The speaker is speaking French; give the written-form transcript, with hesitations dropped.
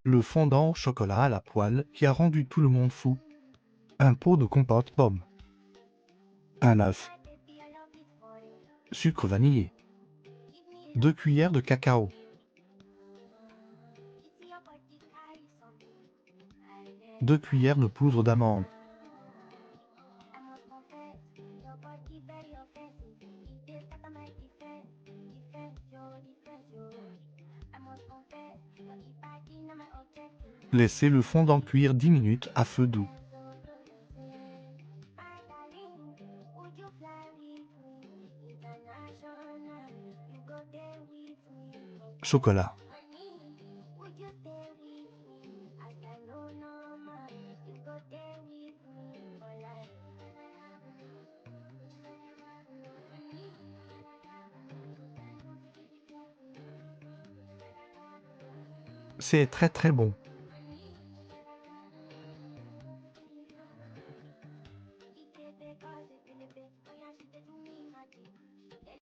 Le fondant au chocolat à la poêle qui a rendu tout le monde fou. Un pot de compote pomme. Un œuf. Sucre vanillé. 2 cuillères de cacao. Deux cuillères de poudre d'amande. Laissez le fondant cuire 10 minutes à feu doux. Chocolat. C'est très bon.